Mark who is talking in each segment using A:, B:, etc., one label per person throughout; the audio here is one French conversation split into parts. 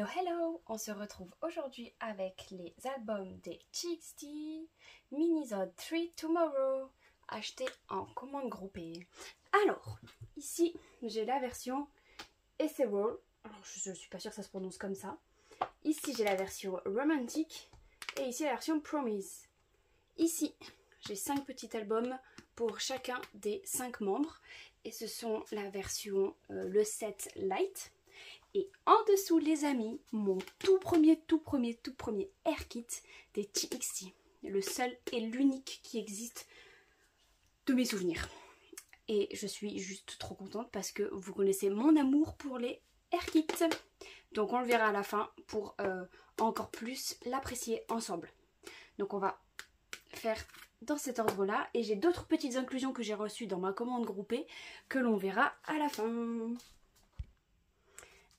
A: Hello hello, on se retrouve aujourd'hui avec les albums des TXT Minisode 3 Tomorrow achetés en commande groupée. Alors, ici j'ai la version Ethereal, je suis pas sûre que ça se prononce comme ça. Ici j'ai la version Romantic et ici la version Promise. Ici j'ai 5 petits albums pour chacun des 5 membres et ce sont la version le set Light. Et en dessous, les amis, mon tout premier Air Kit des TXT. Le seul et l'unique qui existe de mes souvenirs. Et je suis juste trop contente parce que vous connaissez mon amour pour les Air Kits. Donc on le verra à la fin pour encore plus l'apprécier ensemble. Donc on va faire dans cet ordre-là. Et j'ai d'autres petites inclusions que j'ai reçues dans ma commande groupée que l'on verra à la fin.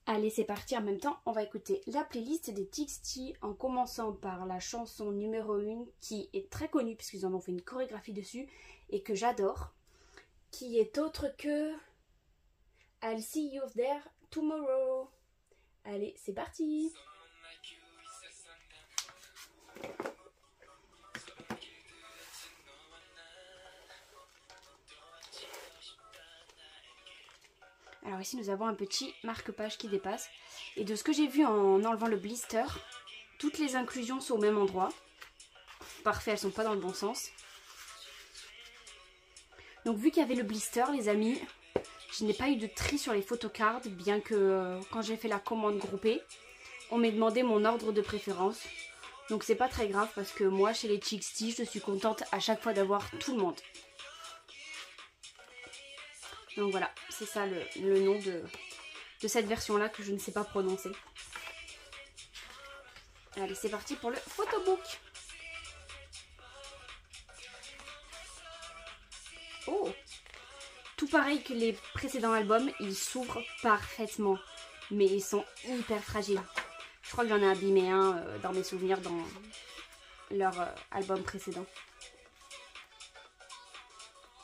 A: Allez, c'est parti. En même temps, on va écouter la playlist des TXT en commençant par la chanson numéro 1 qui est très connue puisqu'ils en ont fait une chorégraphie dessus et que j'adore, qui est autre que I'll see you there tomorrow. Allez, c'est parti. Alors ici nous avons un petit marque-page qui dépasse. Et de ce que j'ai vu en enlevant le blister, toutes les inclusions sont au même endroit. Parfait, elles sont pas dans le bon sens. Donc vu qu'il y avait le blister, les amis, je n'ai pas eu de tri sur les photocards, bien que quand j'ai fait la commande groupée, on m'ait demandé mon ordre de préférence. Donc c'est pas très grave parce que moi chez les TXT, je suis contente à chaque fois d'avoir tout le monde. Donc voilà, c'est ça le nom de cette version-là que je ne sais pas prononcer. Allez, c'est parti pour le photobook. Oh! Tout pareil que les précédents albums, ils s'ouvrent parfaitement. Mais ils sont hyper fragiles. Je crois que j'en ai abîmé un dans mes souvenirs dans leur album précédent.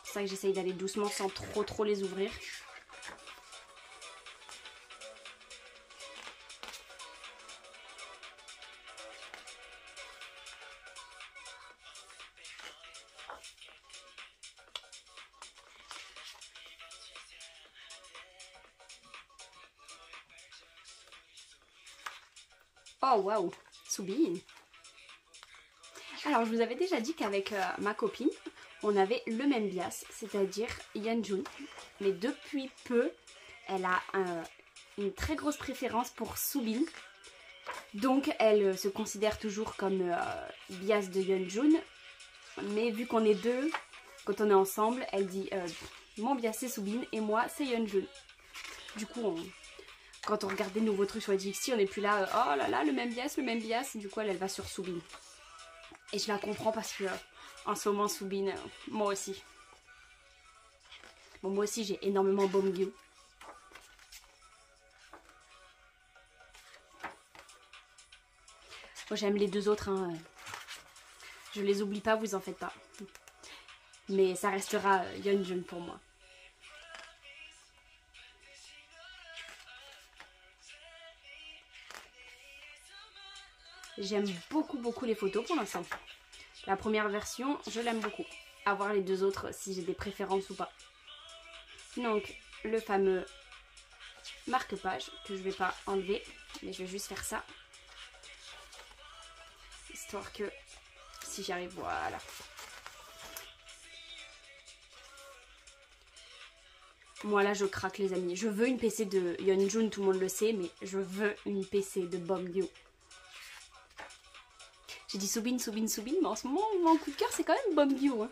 A: C'est ça que j'essaye d'aller doucement sans trop les ouvrir. Oh waouh, Soubine. Alors je vous avais déjà dit qu'avec ma copine, on avait le même bias, c'est-à-dire Yeonjun. Mais depuis peu, elle a une très grosse préférence pour Soubin. Donc elle se considère toujours comme bias de Yeonjun. Mais vu qu'on est deux, quand on est ensemble, elle dit mon bias c'est Soubin et moi c'est Yeonjun. Du coup, quand on regarde des nouveaux trucs sur les TXT, on n'est plus là, oh là là, le même bias. Du coup, elle va sur Soubin. Et je la comprends parce que en ce moment, Soubin, moi aussi. Bon, moi aussi, j'ai énormément Bomgyu. Moi, j'aime les deux autres. Hein. Je les oublie pas, vous en faites pas. Mais ça restera Yeonjun pour moi. J'aime beaucoup les photos pour l'instant. La première version, je l'aime beaucoup. À voir les deux autres si j'ai des préférences ou pas. Donc, le fameux marque-page que je vais pas enlever, mais je vais juste faire ça. Histoire que, si j'arrive, voilà. Moi là, je craque les amis. Je veux une PC de Yeonjun, tout le monde le sait, mais je veux une PC de Bomgyu. J'ai dit Soubin, mais en ce moment, mon coup de cœur, c'est quand même Bomgyu. Hein.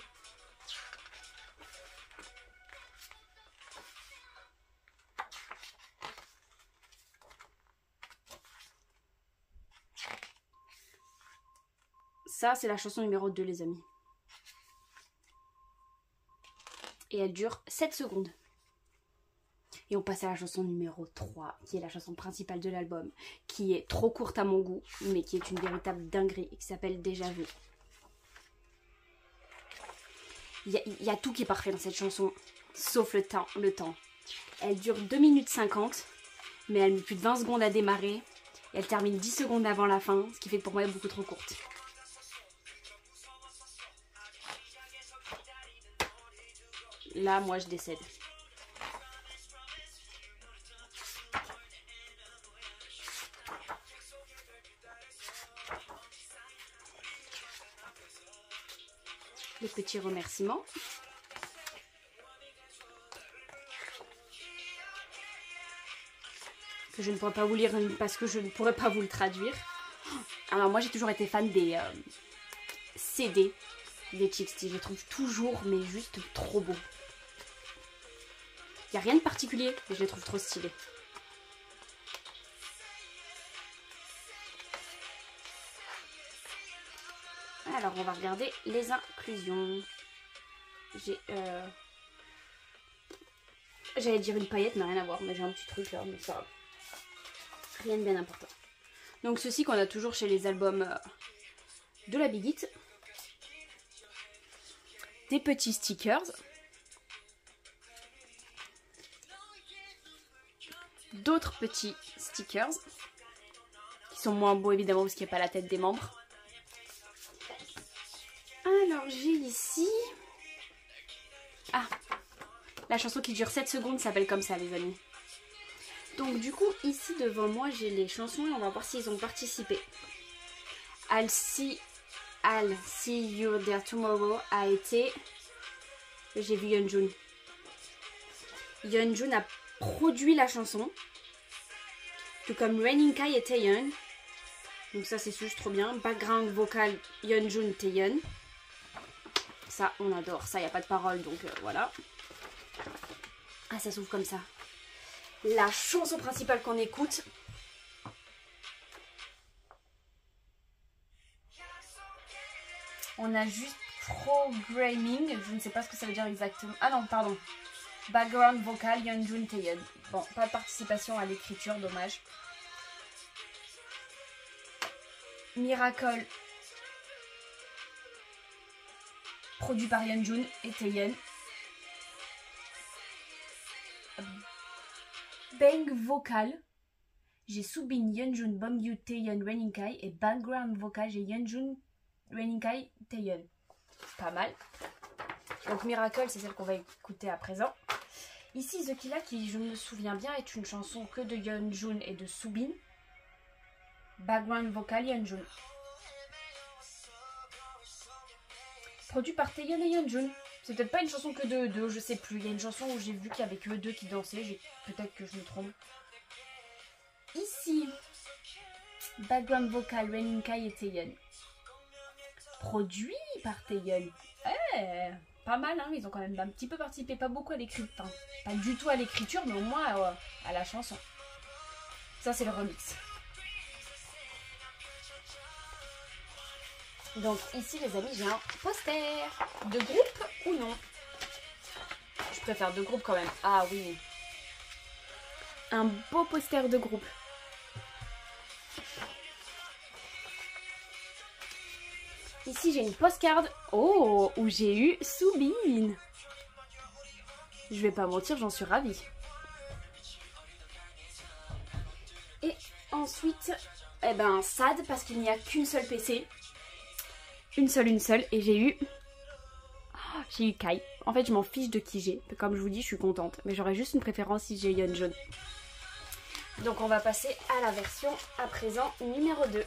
A: Ça, c'est la chanson numéro 2, les amis. Et elle dure 7 secondes. Et on passe à la chanson numéro 3, qui est la chanson principale de l'album, qui est trop courte à mon goût, mais qui est une véritable dinguerie, et qui s'appelle Déjà Vu. Il y a tout qui est parfait dans cette chanson, sauf le temps. Elle dure 2 minutes 50, mais elle met plus de 20 secondes à démarrer. Et elle termine 10 secondes avant la fin, ce qui fait que pour moi elle est beaucoup trop courte. Là, moi je décède. Les petits remerciements. Que je ne pourrais pas vous lire parce que je ne pourrais pas vous le traduire. Alors moi j'ai toujours été fan des CD des Chixty. Je les trouve toujours mais juste trop beaux. Il n'y a rien de particulier mais je les trouve trop stylés. Alors on va regarder les inclusions. J'allais dire une paillette mais rien à voir. Mais j'ai un petit truc là mais ça... Rien de bien important. Donc ceci qu'on a toujours chez les albums de la Big Hit. Des petits stickers. D'autres petits stickers. Qui sont moins beaux évidemment parce qu'il n'y a pas la tête des membres. Alors j'ai ici... Ah, la chanson qui dure 7 secondes s'appelle comme ça les amis. Donc du coup ici devant moi j'ai les chansons et on va voir s'ils ont participé. I'll see you there tomorrow a été... J'ai vu Yeonjun. Yeonjun a produit la chanson. Tout comme Raining Kai et Taeyeon. Donc ça c'est juste trop bien. Background vocal Yeonjun, Taeyeon. Ça on adore. Ça il n'y a pas de parole donc voilà. Ah ça s'ouvre comme ça. La chanson principale qu'on écoute. On a juste programming. Je ne sais pas ce que ça veut dire exactement. Ah non, pardon. Background vocal Yeonjun Taeyeon. Bon, pas de participation à l'écriture, dommage. Miracle. Produit par Yeonjun et Taeyeon. Bang vocal, j'ai Soobin, Yeonjun, Bongyu, Taeyeon, Raining Kai et background vocal, j'ai Yeonjun, Raining Kai, Taeyeon. Pas mal. Donc Miracle, c'est celle qu'on va écouter à présent. Ici, The Killa, qui je me souviens bien, est une chanson que de Yeonjun et de Soobin. Background vocal, Yeonjun. Produit par Taeyeon et Yeonjun. C'est peut-être pas une chanson que de deux, je sais plus. Il y a une chanson où j'ai vu qu'il y avait que eux deux qui dansaient. Peut-être que je me trompe. Ici, background vocal, Raining Kai et Taeyeon. Produit par Taeyeon. Pas mal, hein. Ils ont quand même un petit peu participé, pas beaucoup à l'écriture. Enfin, pas du tout à l'écriture, mais au moins à la chanson. Ça, c'est le remix. Donc ici les amis j'ai un poster de groupe ou non. Je préfère de groupe quand même. Ah oui. Un beau poster de groupe. Ici j'ai une postcard. Oh, où j'ai eu Soobin. Je vais pas mentir, j'en suis ravie. Et ensuite, eh ben Sad parce qu'il n'y a qu'une seule PC. Une seule et j'ai eu Kai. En fait je m'en fiche de qui j'ai, comme je vous dis je suis contente, mais j'aurais juste une préférence si j'ai Yeonjun. Donc on va passer à la version à présent numéro 2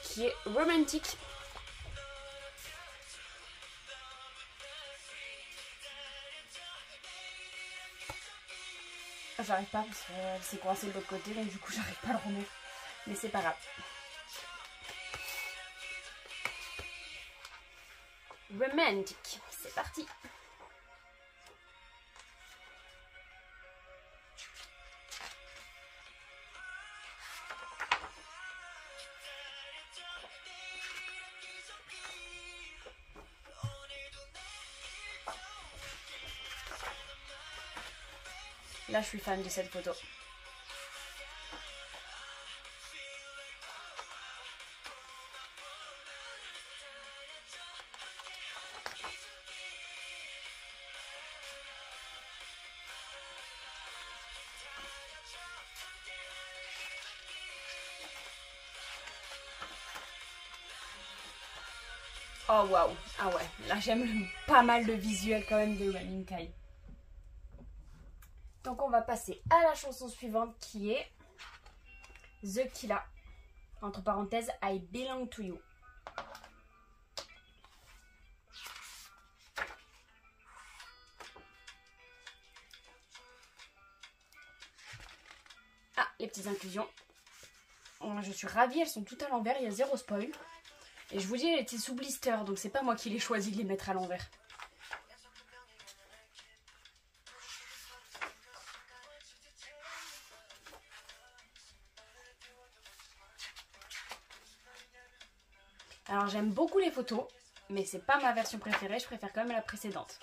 A: qui est Romantic. J'arrive pas parce qu'elle s'est coincée de l'autre côté donc du coup j'arrive pas à le remettre, mais c'est pas grave. Romantic, c'est parti. Là, je suis fan de cette photo. Oh waouh. Ah ouais, là j'aime pas mal le visuel quand même de Running Kai. Donc on va passer à la chanson suivante qui est The Killa. Entre parenthèses, I Belong to You. Ah, les petites inclusions. Je suis ravie, elles sont toutes à l'envers, il y a zéro spoil. Et je vous dis, elles étaient sous blister, donc c'est pas moi qui les choisi de les mettre à l'envers. Alors j'aime beaucoup les photos, mais c'est pas ma version préférée, je préfère quand même la précédente.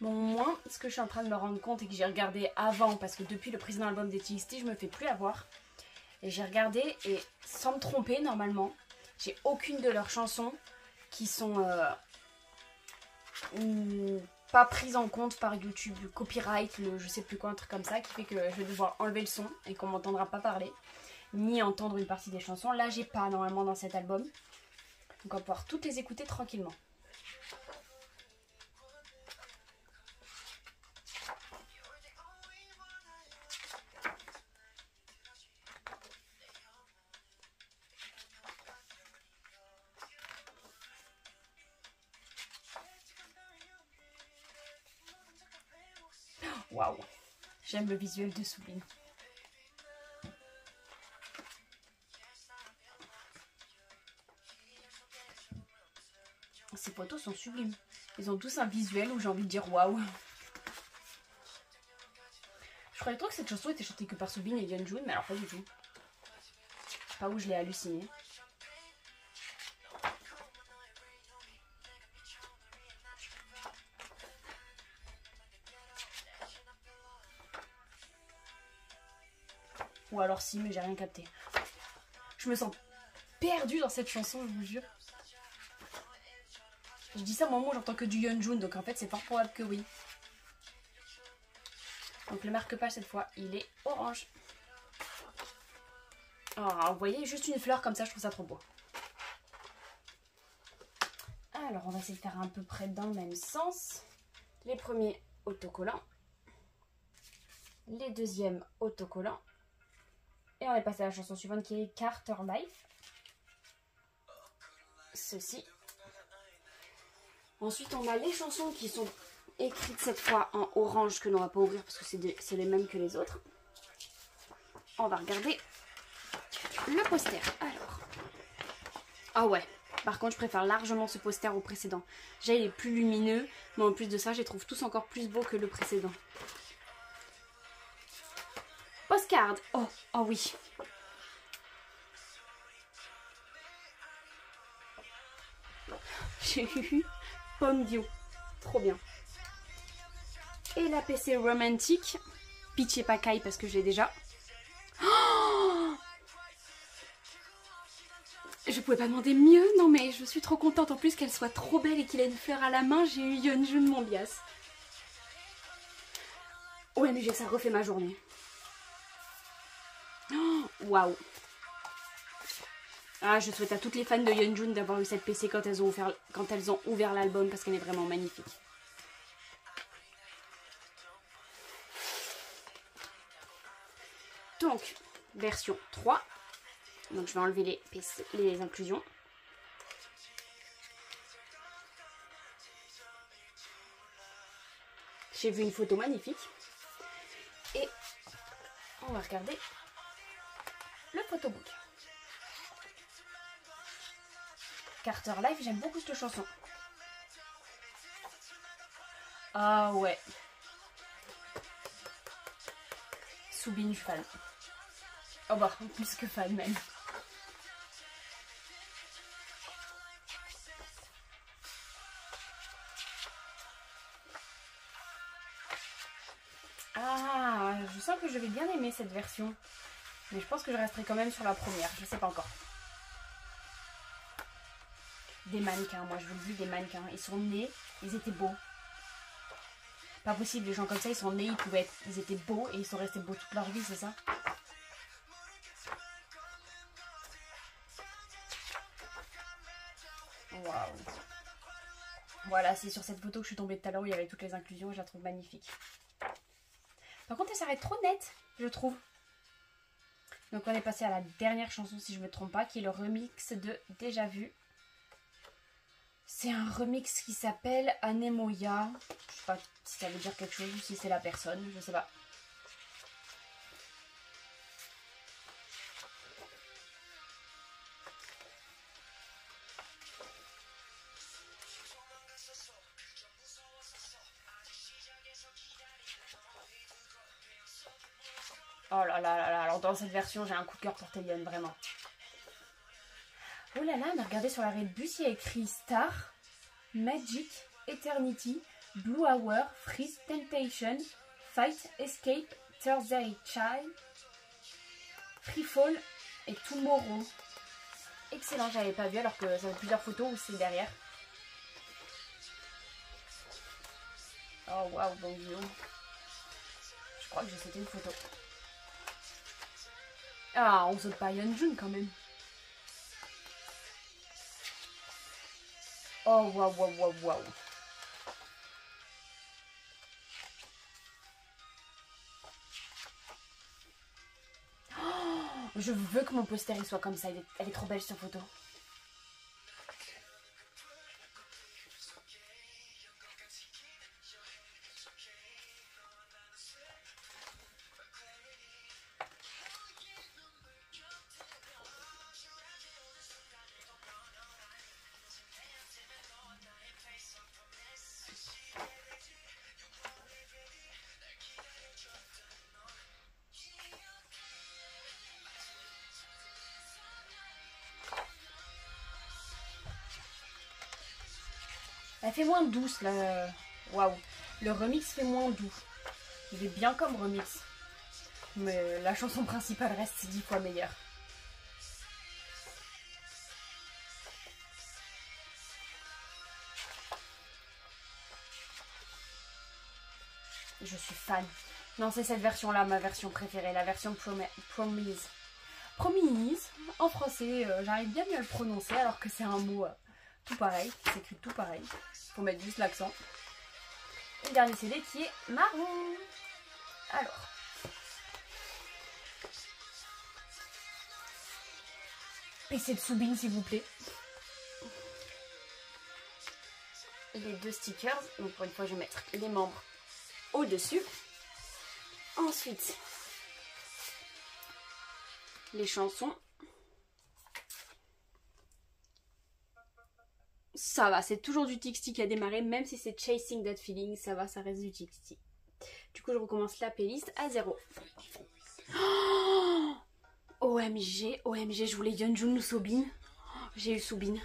A: Bon, moi, ce que je suis en train de me rendre compte et que j'ai regardé avant, parce que depuis le précédent album des TXT, je me fais plus avoir. Et j'ai regardé et sans me tromper, normalement, j'ai aucune de leurs chansons qui sont pas prises en compte par YouTube. Le copyright, le je sais plus quoi, un truc comme ça, qui fait que je vais devoir enlever le son et qu'on m'entendra pas parler, ni entendre une partie des chansons. Là, j'ai pas normalement dans cet album. Donc on va pouvoir toutes les écouter tranquillement. Waouh, j'aime le visuel de Soobin. Ces photos sont sublimes. Ils ont tous un visuel où j'ai envie de dire waouh. Je croyais trop que cette chanson était chantée que par Soobin et Yeonjun, mais alors pas du tout. Je sais pas où je l'ai halluciné. Ou alors si, mais j'ai rien capté. Je me sens perdue dans cette chanson, je vous jure. Je dis ça au moment où j'entends que du Yeonjun, donc en fait c'est fort probable que oui. Donc le marque-page cette fois, il est orange. Oh, vous voyez, juste une fleur comme ça, je trouve ça trop beau. Alors on va essayer de faire à peu près dans le même sens. Les premiers autocollants. Les deuxièmes autocollants. Et on est passé à la chanson suivante qui est Carter Life. Ceci. Ensuite, on a les chansons qui sont écrites cette fois en orange que l'on va pas ouvrir parce que c'est les mêmes que les autres. On va regarder le poster. Alors. Ah ouais. Par contre, je préfère largement ce poster au précédent. Déjà, il est plus lumineux, mais en plus de ça, je les trouve tous encore plus beaux que le précédent. Postcard. Oh, oh oui. J'ai eu Pomme Dio. Trop bien. Et la PC romantique. Pitié pas Kai parce que je l'ai déjà. Oh, je pouvais pas demander mieux. Non mais je suis trop contente en plus qu'elle soit trop belle et qu'il ait une fleur à la main. J'ai eu Yeonjun mon bias. Ouais mais ça refait ma journée. Waouh. Ah, je souhaite à toutes les fans de Yeonjun d'avoir eu cette PC quand elles ont ouvert l'album parce qu'elle est vraiment magnifique. Donc, version 3. Donc je vais enlever les inclusions. J'ai vu une photo magnifique. Et on va regarder le photobook. Carter Life, j'aime beaucoup cette chanson. Ah ouais. Soobin, je suis fan. Oh bah, plus que fan même. Ah, je sens que je vais bien aimer cette version. Mais je pense que je resterai quand même sur la première, je sais pas encore. des mannequins, moi je vous le dis, des mannequins. Ils sont nés, ils étaient beaux. Pas possible, les gens comme ça, ils sont nés, ils étaient beaux et ils sont restés beaux toute leur vie, c'est ça? Waouh. Voilà, c'est sur cette photo que je suis tombée tout à l'heure où il y avait toutes les inclusions et je la trouve magnifique. Par contre, elle s'arrête trop nette, je trouve. Donc on est passé à la dernière chanson, si je ne me trompe pas, qui est le remix de Déjà Vu. C'est un remix qui s'appelle Anemoya. Je sais pas si ça veut dire quelque chose ou si c'est la personne, je sais pas. Oh là là là là, alors dans cette version, j'ai un coup de cœur pour Taeyeon, vraiment. Oh là là, mais regardez sur l'arrêt de bus, il y a écrit Star, Magic, Eternity, Blue Hour, Freeze, Temptation, Fight, Escape, Thursday Child, Freefall et Tomorrow. Excellent, j'avais pas vu alors que ça fait plusieurs photos où c'est derrière. Oh waouh, bon Dieu. Je crois que j'ai sauté une photo. Ah, on saute pas Yeonjun quand même. Oh waouh, waouh, waouh, waouh. Je veux que mon poster il soit comme ça, elle est trop belle sur photo. Elle fait moins douce là. Waouh. Le remix fait moins doux. Il est bien comme remix. Mais la chanson principale reste 10 fois meilleure. Je suis fan. Non, c'est cette version-là, ma version préférée. La version Promise. Promise. En français, j'arrive bien mieux à le prononcer alors que c'est un mot tout pareil. C'est écrit tout pareil. Faut mettre juste l'accent. Et le dernier CD qui est marron. Alors. PC de Soubine s'il vous plaît. Les deux stickers. Donc pour une fois je vais mettre les membres au-dessus. Ensuite, les chansons. Ça va, c'est toujours du TXT qui a démarré, même si c'est Chasing That Feeling, ça va, ça reste du TXT. Du coup, je recommence la playlist à 0. Oh, OMG, OMG, je voulais Yeonjun ou Soobin. J'ai eu Soobin.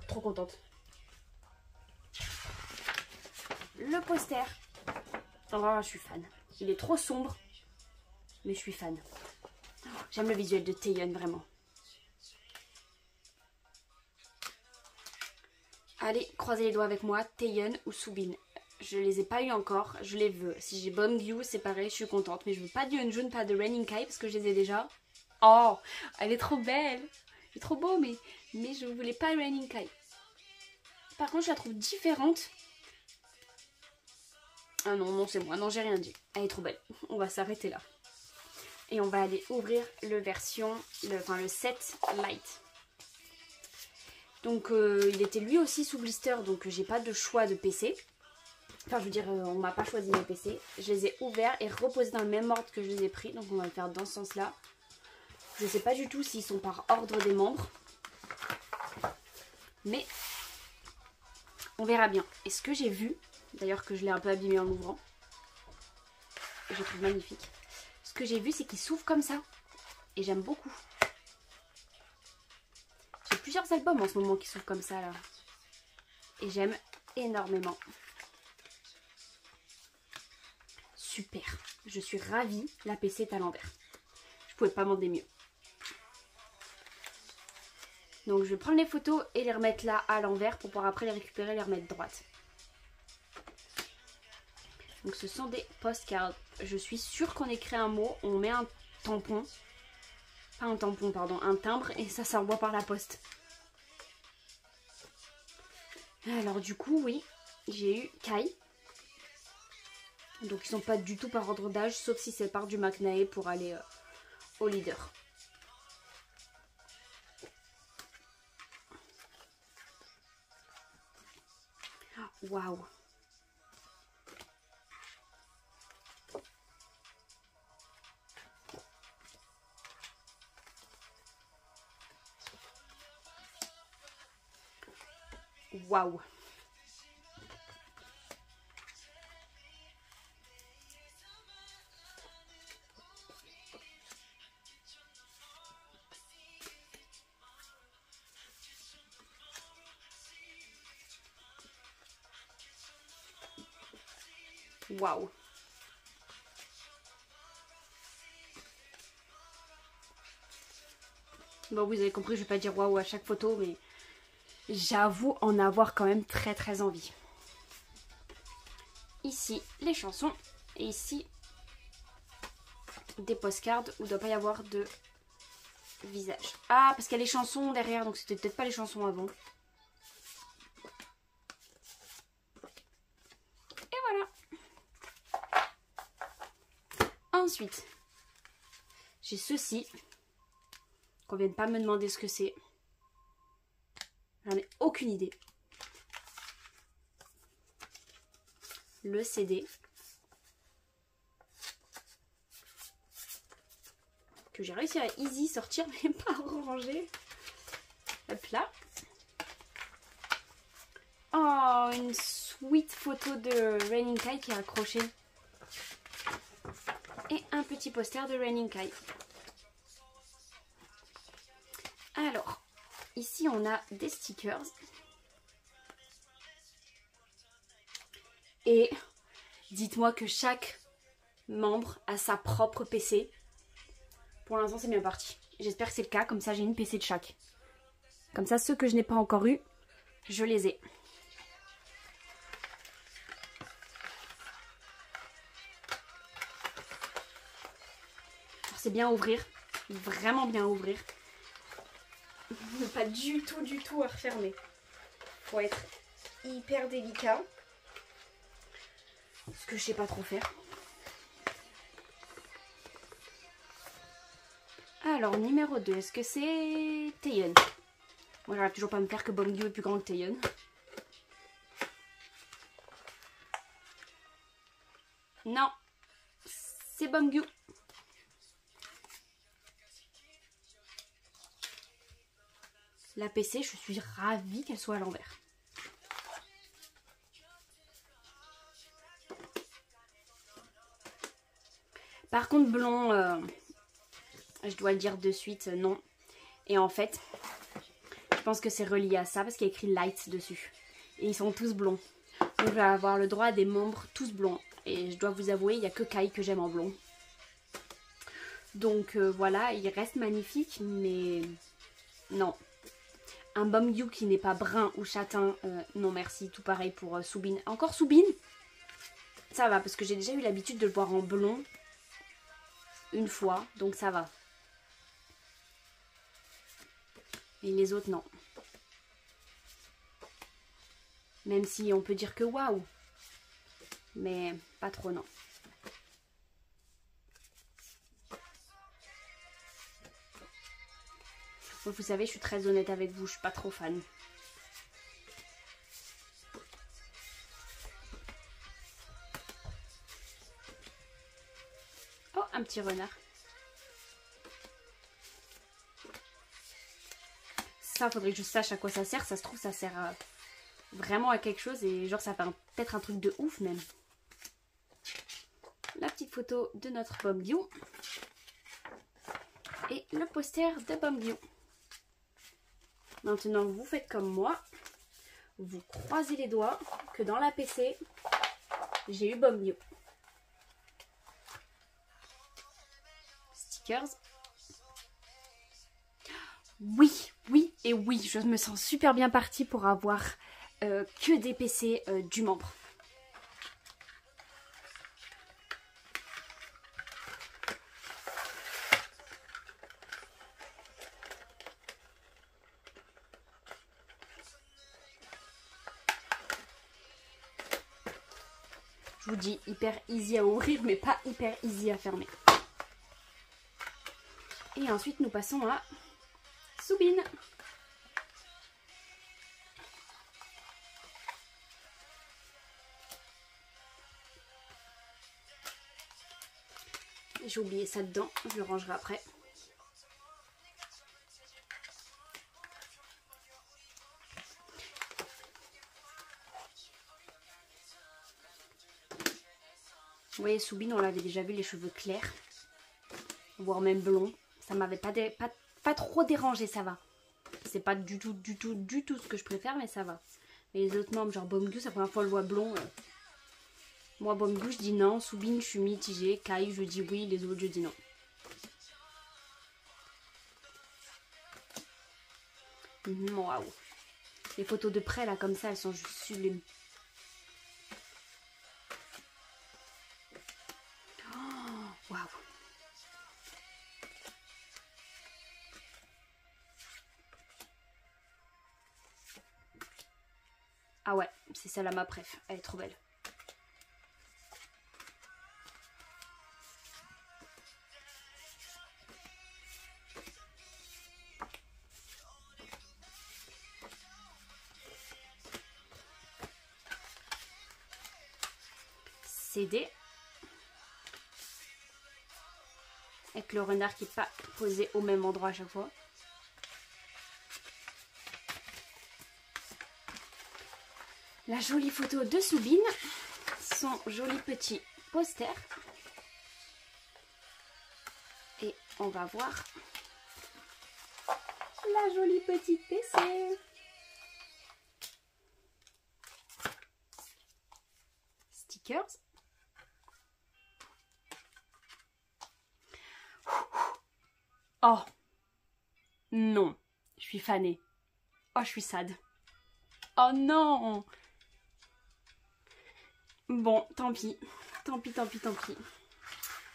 A: Trop contente. Le poster. Oh, je suis fan. Il est trop sombre, mais je suis fan. J'aime le visuel de Taeyeon, vraiment. Allez, croisez les doigts avec moi, Taeyeon ou Soobin. Je les ai pas eu encore, je les veux. Si j'ai Bongyu, c'est pareil, je suis contente. Mais je veux pas de Yeonjun, pas de Raining Kai parce que je les ai déjà. Oh, elle est trop belle. Il est trop beau, mais je voulais pas Raining Kai. Par contre, je la trouve différente. Ah non, non, c'est moi. Non, j'ai rien dit. Elle est trop belle. On va s'arrêter là. Et on va aller ouvrir le set light. Donc il était lui aussi sous blister, donc j'ai pas de choix de PC. Enfin je veux dire, on m'a pas choisi mes PC. Je les ai ouverts et reposés dans le même ordre que je les ai pris. Donc on va le faire dans ce sens là. Je sais pas du tout s'ils sont par ordre des membres. Mais on verra bien. Et ce que j'ai vu, d'ailleurs que je l'ai un peu abîmé en l'ouvrant, je trouve magnifique. Ce que j'ai vu c'est qu'ils s'ouvrent comme ça. Et j'aime beaucoup. J'ai plusieurs albums en ce moment qui s'ouvrent comme ça là. Et j'aime énormément. Super. Je suis ravie. La PC est à l'envers. Je pouvais pas demander mieux. Donc je vais prendre les photos et les remettre là à l'envers pour pouvoir après les récupérer et les remettre droite. Donc ce sont des postcards. Je suis sûre qu'on écrit un mot, on met un tampon. Pas un tampon, pardon, un timbre et ça s'envoie par la poste. Alors du coup, oui, j'ai eu Kai. Donc ils sont pas du tout par ordre d'âge, sauf si c'est par du McNae pour aller au leader. Waouh! Waouh! Waouh! Bon, vous avez compris, je vais pas dire waouh à chaque photo, mais j'avoue en avoir quand même très très envie. Ici, les chansons. Et ici, des postcards où il ne doit pas y avoir de visage. Ah, parce qu'il y a les chansons derrière, donc c'était peut-être pas les chansons avant. Et voilà. Ensuite, j'ai ceci. Qu'on vienne pas me demander ce que c'est. J'en ai aucune idée. Le CD. Que j'ai réussi à easy sortir, mais pas ranger. Hop là. Oh, une sweet photo de Raining Kai qui est accrochée. Et un petit poster de Raining Kai. Alors, ici on a des stickers. Et dites-moi que chaque membre a sa propre PC. Pour l'instant c'est bien parti. J'espère que c'est le cas, comme ça j'ai une PC de chaque. Comme ça ceux que je n'ai pas encore eu, je les ai. C'est bien à ouvrir, vraiment bien à ouvrir. Pas du tout à refermer. Faut être hyper délicat. Ce que je sais pas trop faire. Alors, numéro 2, est-ce que c'est Taeyeon? Moi, j'arrive toujours pas à me faire que Beomgyu est plus grand que Taeyeon. Non, c'est Beomgyu. La PC, je suis ravie qu'elle soit à l'envers. Par contre, blond, je dois le dire de suite, non. Et en fait, je pense que c'est relié à ça parce qu'il y a écrit light dessus. Et ils sont tous blonds. Donc je vais avoir le droit à des membres tous blonds. Et je dois vous avouer, il n'y a que Kai que j'aime en blond. Donc voilà, il reste magnifique, mais non. Un Beomgyu qui n'est pas brun ou châtain, non merci. Tout pareil pour Soobin. Encore Soobin, ça va parce que j'ai déjà eu l'habitude de le voir en blond une fois, donc ça va. Et les autres, non. Même si on peut dire que waouh, mais pas trop, non. Vous savez, je suis très honnête avec vous, je suis pas trop fan. Oh, un petit renard. Ça, faudrait que je sache à quoi ça sert. Ça se trouve, ça sert vraiment à quelque chose et genre ça fait peut-être un truc de ouf même. La petite photo de notre Beomgyu et le poster de Beomgyu. Maintenant, vous faites comme moi. Vous croisez les doigts que dans la PC, j'ai eu Beomgyu. Stickers. Oui, Oui et oui, je me sens super bien partie pour avoir que des PC du membre. Je vous dis hyper easy à ouvrir mais pas hyper easy à fermer. Et ensuite nous passons à Soubine. J'ai oublié ça dedans, je le rangerai après. Vous voyez, Soubine, on l'avait déjà vu, les cheveux clairs, voire même blonds. Ça m'avait pas trop dérangé, ça va. C'est pas du tout ce que je préfère, mais ça va. Et les autres membres, genre Bomgoo, c'est la première fois que je le vois blond. Moi, Bomgoo, je dis non. Soubine, je suis mitigée. Kai, je dis oui. Les autres, je dis non. Waouh. Les photos de près, là, comme ça, elles sont juste sublimes. Waouh. Ah ouais, c'est celle-là ma préf. Elle est trop belle. CD. Avec le renard qui n'est pas posé au même endroit à chaque fois. La jolie photo de Soubine. Son joli petit poster. Et on va voir la jolie petite PC. Stickers. Oh non, je suis fanée. Oh, je suis sad. Oh non. Bon, tant pis. Tant pis.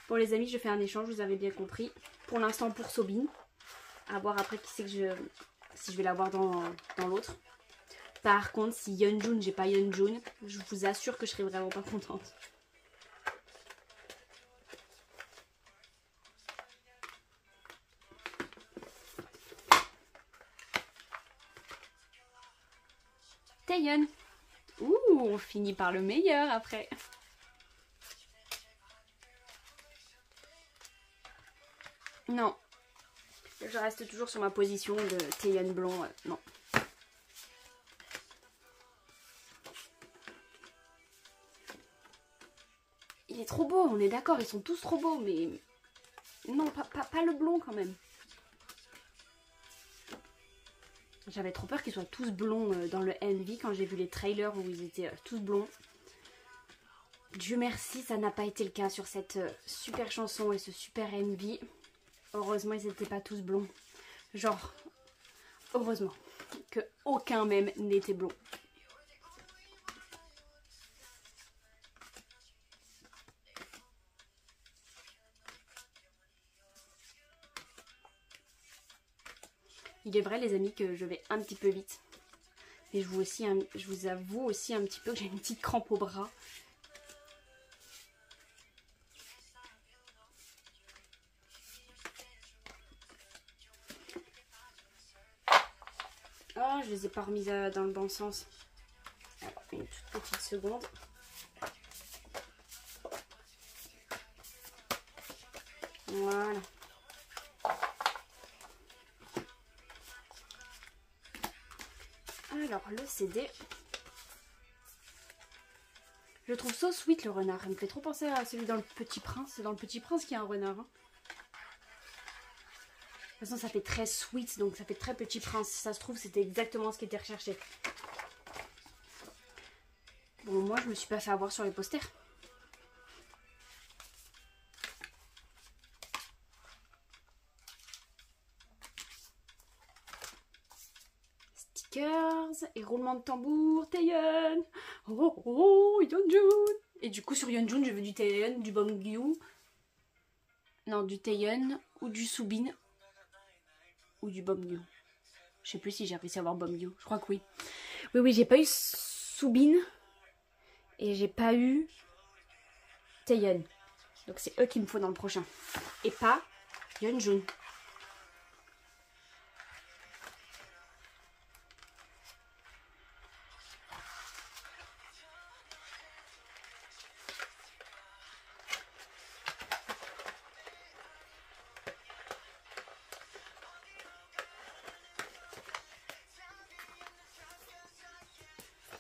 A: Pour les amis, je fais un échange, vous avez bien compris. Pour l'instant, pour Soubine. À voir après qui c'est que si je vais l'avoir dans l'autre. Par contre, si Yeonjun, j'ai pas Yeonjun, je vous assure que je serai vraiment pas contente. Taeyeon. Ouh, on finit par le meilleur après. Non. Je reste toujours sur ma position de Taeyeon blond. Non. Il est trop beau, on est d'accord, ils sont tous trop beaux, mais... Non, pas le blond quand même. J'avais trop peur qu'ils soient tous blonds dans le MV quand j'ai vu les trailers où ils étaient tous blonds. Dieu merci, ça n'a pas été le cas sur cette super chanson et ce super MV. Heureusement, ils n'étaient pas tous blonds. Genre, heureusement que aucun même n'était blond. Il est vrai les amis que je vais un petit peu vite. Et je vous avoue aussi un petit peu que j'ai une petite crampe au bras. Oh, je les ai pas remises dans le bon sens. Alors, une toute petite seconde. Voilà. Alors, le CD. Je trouve so sweet le renard. Il me fait trop penser à celui dans le Petit Prince. C'est dans le Petit Prince qu'il y a un renard. Hein. De toute façon, ça fait très sweet, donc ça fait très Petit Prince. Si ça se trouve, c'était exactement ce qui était recherché. Bon, moi, je me suis pas fait avoir sur les posters. commence. Et roulement de tambour, Taeyeon. Oh oh oh, Yeonjun. Et du coup sur Yeonjun je veux du Taeyeon, du Beomgyu. Non, du Taeyeon ou du Soobin. Ou du Beomgyu. Je sais plus si j'ai réussi à avoir Beomgyu. Je crois que oui. Oui, j'ai pas eu Soobin. Et j'ai pas eu Taeyeon. Donc c'est eux qu'il me faut dans le prochain. Et pas Yeonjun.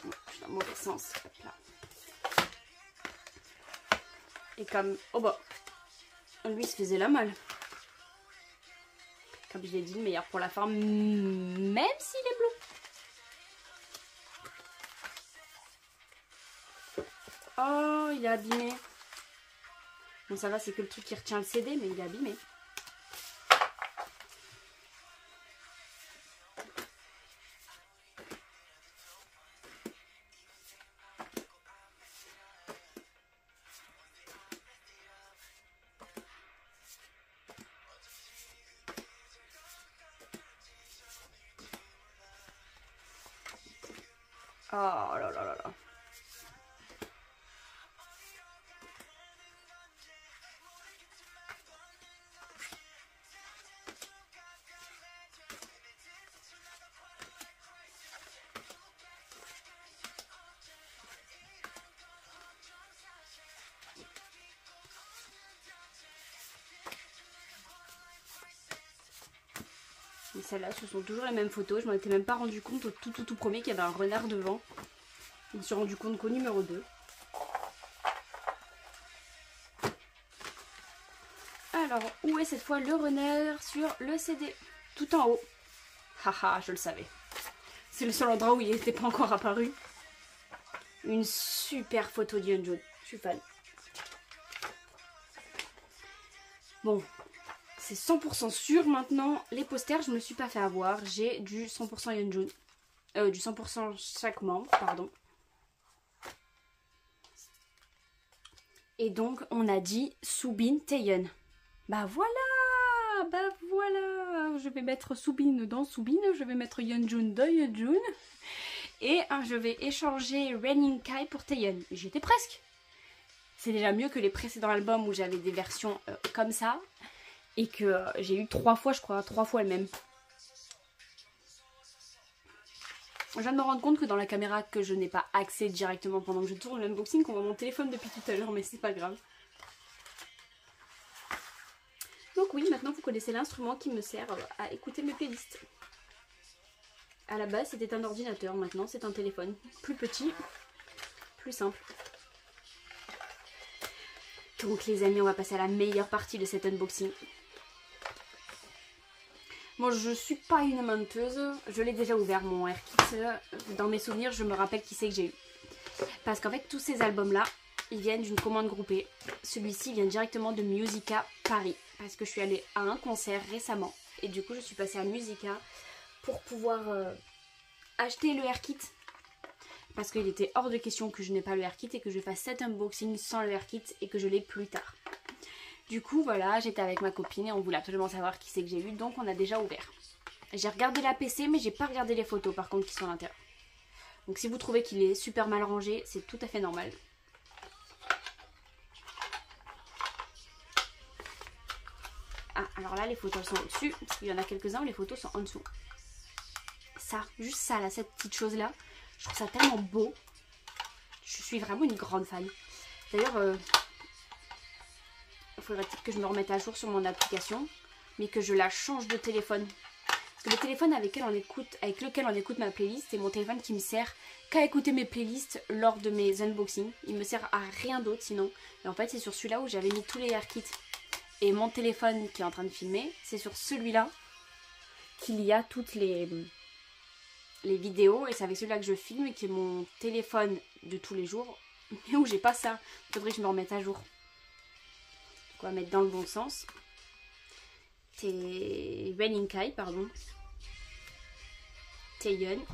A: Je suis dans le mauvais sens. Hop là. Et comme... Oh bah... Lui il se faisait la malle. Comme je l'ai dit, le meilleur pour la forme, même s'il est bleu. Oh, il est abîmé. Bon, ça va, c'est que le truc qui retient le CD, mais il est abîmé. Oh là là là là. Et celles-là, ce sont toujours les mêmes photos. Je m'en étais même pas rendu compte au tout premier qu'il y avait un renard devant. Je me suis rendu compte qu'au numéro 2. Alors, où est cette fois le renard sur le CD? Tout en haut. Haha, je le savais. C'est le seul endroit où il n'était pas encore apparu. Une super photo de Yeonjun. Je suis fan. Bon, c'est 100% sûr maintenant. Les posters, je ne me suis pas fait avoir. J'ai du 100% Yeonjun. Du 100% chaque membre, pardon. Et donc, on a dit Soobin Taeyeon. Bah voilà! Bah voilà! Je vais mettre Soobin dans Soobin. Je vais mettre Yeonjun dans Yeonjun. Et je vais échanger Raining Kai pour Taeyeon. J'étais presque. C'est déjà mieux que les précédents albums où j'avais des versions comme ça. Et que j'ai eu 3 fois, je crois, 3 fois le même. Je viens de me rendre compte que dans la caméra que je n'ai pas accès directement pendant que je tourne l'unboxing, qu'on voit mon téléphone depuis tout à l'heure, mais c'est pas grave. Donc oui, maintenant vous connaissez l'instrument qui me sert à écouter mes playlists. À la base c'était un ordinateur, maintenant c'est un téléphone. Plus petit, plus simple. Donc les amis, on va passer à la meilleure partie de cet unboxing. Moi je suis pas une menteuse, je l'ai déjà ouvert mon AirKit. Dans mes souvenirs je me rappelle qui c'est que j'ai eu. Parce qu'en fait tous ces albums là, ils viennent d'une commande groupée. Celui-ci vient directement de Musica Paris. Parce que je suis allée à un concert récemment. Et du coup je suis passée à Musica pour pouvoir acheter le AirKit. Parce qu'il était hors de question que je n'ai pas le AirKit et que je fasse cet unboxing sans le AirKit et que je l'ai plus tard. Du coup voilà, j'étais avec ma copine et on voulait absolument savoir qui c'est que j'ai eu, donc on a déjà ouvert. J'ai regardé la PC mais j'ai pas regardé les photos par contre qui sont à l'intérieur. Donc si vous trouvez qu'il est super mal rangé, c'est tout à fait normal. Ah, alors là les photos sont au-dessus, parce qu'il y en a quelques-uns où les photos sont en dessous. Ça, juste ça là, cette petite chose là, je trouve ça tellement beau. Je suis vraiment une grande fan. D'ailleurs, il faudrait peut-être que je me remette à jour sur mon application, mais que je la change de téléphone. Parce que le téléphone avec lequel on écoute ma playlist, c'est mon téléphone qui me sert qu'à écouter mes playlists lors de mes unboxings. Il me sert à rien d'autre sinon. Et en fait c'est sur celui-là où j'avais mis tous les AirKits. Et mon téléphone qui est en train de filmer, c'est sur celui-là qu'il y a toutes les vidéos. Et c'est avec celui-là que je filme et qui est mon téléphone de tous les jours. Mais où j'ai pas ça. Il faudrait que je me remette à jour. On va mettre dans le bon sens. C'est Raining Kai, pardon. Taeyeon.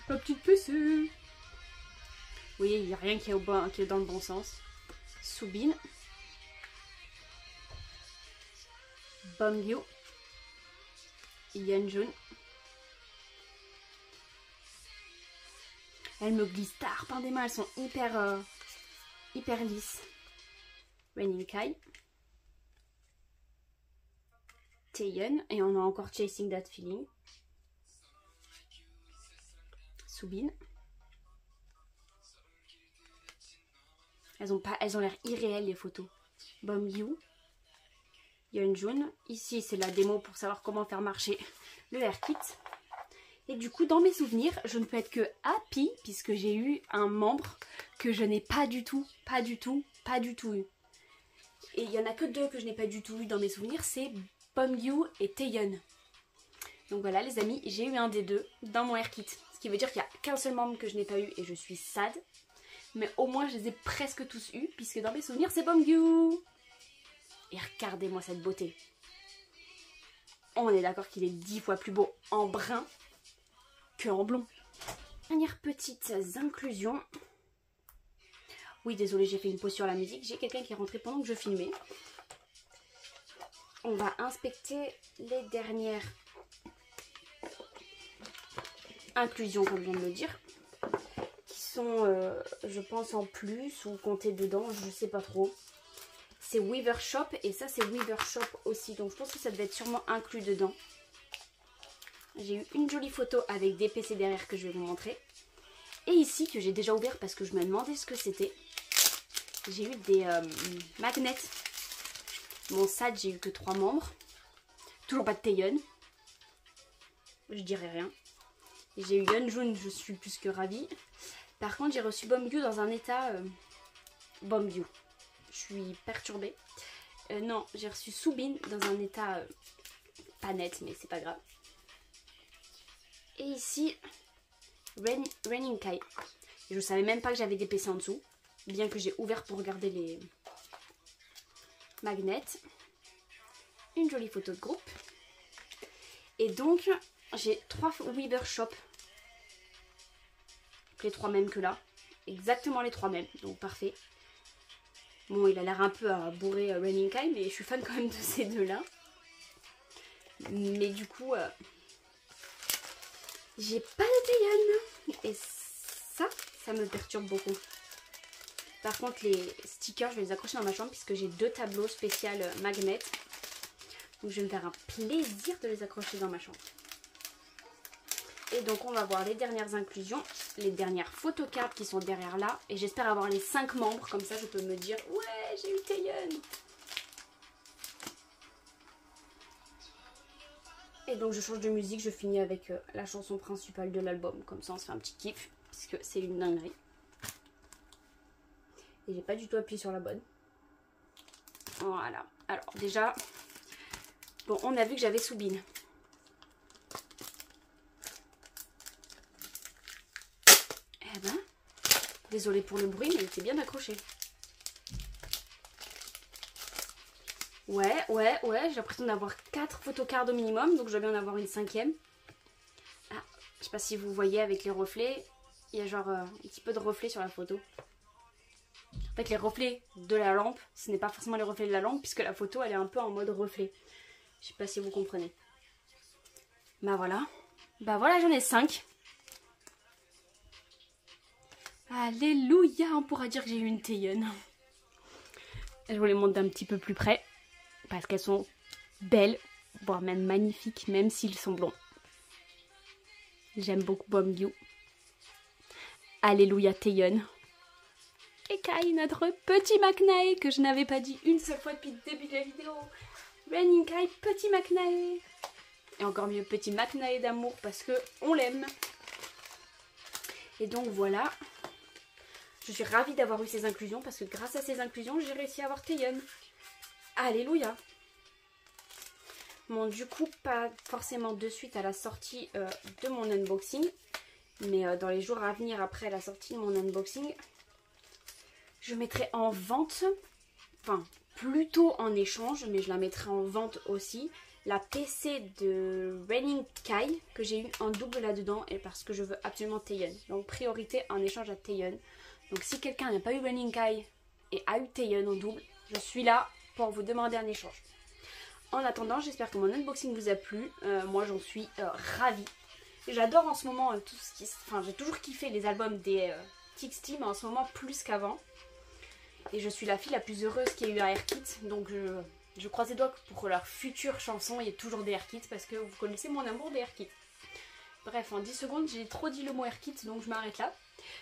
A: Ma petite puce. Oui, il n'y a rien qui est dans le bon sens. Soobin. Beomgyu. Yeonjun. Elle me glisse tard par des mains, elles sont hyper lisses. Renin Kai. Taeyeon. Et on a encore Chasing That Feeling. Soobin. Elles ont l'air irréelles les photos. Beomgyu. Yeonjun. Ici c'est la démo pour savoir comment faire marcher le hair kit. Et du coup dans mes souvenirs je ne peux être que happy puisque j'ai eu un membre que je n'ai pas du tout eu. Et il n'y en a que deux que je n'ai pas du tout eu dans mes souvenirs, c'est Beomgyu et Taeyeon. Donc voilà les amis, j'ai eu un des deux dans mon hair kit. Ce qui veut dire qu'il n'y a qu'un seul membre que je n'ai pas eu et je suis sad. Mais au moins je les ai presque tous eus puisque dans mes souvenirs c'est Beomgyu. Et regardez-moi cette beauté. On est d'accord qu'il est 10 fois plus beau en brun que en blond. Dernière petite inclusion. Oui désolé j'ai fait une pause sur la musique. J'ai quelqu'un qui est rentré pendant que je filmais. On va inspecter les dernières inclusions comme je viens de le dire. Qui sont je pense en plus ou comptées dedans, je sais pas trop. C'est Weaver Shop et ça c'est Weaver Shop aussi. Donc je pense que ça devait être sûrement inclus dedans. J'ai eu une jolie photo avec des PC derrière que je vais vous montrer. Et ici que j'ai déjà ouvert parce que je me demandais ce que c'était. J'ai eu des magnets. Mon SAD j'ai eu que 3 membres. Toujours pas de Taeyeon. Je dirais rien. J'ai eu Yeonjun, je suis plus que ravie. Par contre j'ai reçu Beomgyu dans un état Beomgyu. Je suis perturbée. Non, j'ai reçu Soobin dans un état pas net, mais c'est pas grave. Et ici, Renin Kai. Je savais même pas que j'avais des PC en dessous, bien que j'ai ouvert pour regarder les magnets. Une jolie photo de groupe. Et donc, j'ai 3 Weaver Shop. Les 3 mêmes que là. Exactement les 3 mêmes, donc parfait. Bon, il a l'air un peu à bourrer Renin Kai, mais je suis fan quand même de ces deux-là. Mais du coup, j'ai pas de Taeyeon. Et ça me perturbe beaucoup. Par contre, les stickers, je vais les accrocher dans ma chambre puisque j'ai 2 tableaux spéciaux magnets. Donc je vais me faire un plaisir de les accrocher dans ma chambre. Et donc on va voir les dernières inclusions, les dernières photocards qui sont derrière là. Et j'espère avoir les 5 membres, comme ça je peux me dire ouais j'ai eu Taeyeon. Et donc je change de musique, je finis avec la chanson principale de l'album. Comme ça on se fait un petit kiff, puisque c'est une dinguerie. Et j'ai pas du tout appuyé sur la bonne. Voilà, alors déjà, bon on a vu que j'avais Soobin. Eh ben, désolée pour le bruit, mais il était bien accroché. Ouais, j'ai l'impression d'avoir 4 photocards au minimum, donc je dois bien en avoir une 5e. Ah, je sais pas si vous voyez avec les reflets, il y a genre un petit peu de reflets sur la photo. En fait, les reflets de la lampe, ce n'est pas forcément les reflets de la lampe, puisque la photo, elle est un peu en mode reflet. Je sais pas si vous comprenez. Bah voilà, j'en ai 5. Alléluia, on pourra dire que j'ai eu une Taeyeon. Je vous les montre d'un petit peu plus près. Parce qu'elles sont belles, voire même magnifiques, même s'ils sont blonds. J'aime beaucoup Beomgyu. Alléluia Taeyeon. Et Kai, notre petit Maknae, que je n'avais pas dit une seule fois depuis le début de la vidéo. Renin Kai, petit Maknae. Et encore mieux, petit Maknae d'amour, parce que on l'aime. Et donc voilà. Je suis ravie d'avoir eu ces inclusions, parce que grâce à ces inclusions, j'ai réussi à avoir Taeyeon. Alléluia. Bon, du coup, pas forcément de suite à la sortie de mon unboxing. Mais dans les jours à venir après la sortie de mon unboxing, je mettrai en vente, enfin plutôt en échange, mais je la mettrai en vente aussi, la PC de Raining Kai que j'ai eu en double là-dedans et parce que je veux absolument Taeyeon. Donc priorité en échange à Taeyeon. Donc si quelqu'un n'a pas eu Raining Kai et a eu Taeyeon en double, je suis là pour vous demander un échange. En attendant, j'espère que mon unboxing vous a plu. Moi j'en suis ravie. J'adore en ce moment tout ce qui... Enfin j'ai toujours kiffé les albums des TXT, mais en ce moment plus qu'avant. Et je suis la fille la plus heureuse qui a eu un Air Kit. Donc je croise les doigts pour leur future chanson, il y ait toujours des Air Kits parce que vous connaissez mon amour des Air Kits. Bref, en 10 secondes, j'ai trop dit le mot Air Kit, donc je m'arrête là.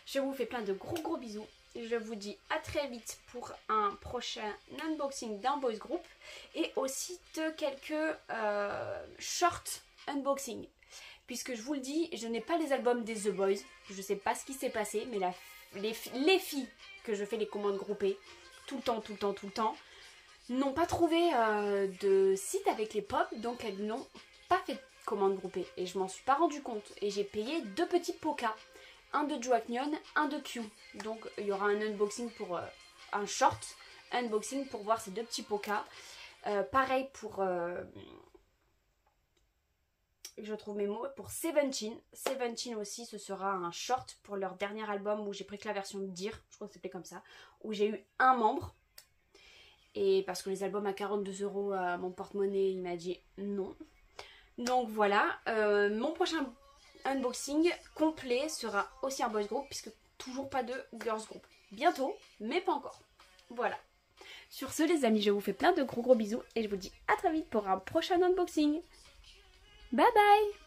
A: Je vous fais plein de gros bisous. Je vous dis à très vite pour un prochain unboxing d'un boys group et aussi de quelques short unboxing. Puisque je vous le dis, je n'ai pas les albums des The Boys. Je ne sais pas ce qui s'est passé, mais les filles que je fais les commandes groupées tout le temps, n'ont pas trouvé de site avec les pop, donc elles n'ont pas fait de commande groupée. Et je m'en suis pas rendu compte. Et j'ai payé 2 petits Poca. Un de Joaknion, un de Q. Donc il y aura un unboxing pour un short unboxing pour voir ces 2 petits Poca. Pareil pour... je trouve mes mots pour Seventeen. Seventeen aussi, ce sera un short pour leur dernier album où j'ai pris que la version de Dear, je crois que c'était comme ça, où j'ai eu un membre. Et parce que les albums à 42 € à mon porte-monnaie, il m'a dit non. Donc voilà, mon prochain unboxing complet sera aussi un boys group, puisque toujours pas de girls group. Bientôt, mais pas encore. Voilà. Sur ce les amis, je vous fais plein de gros bisous et je vous dis à très vite pour un prochain unboxing. Bye bye!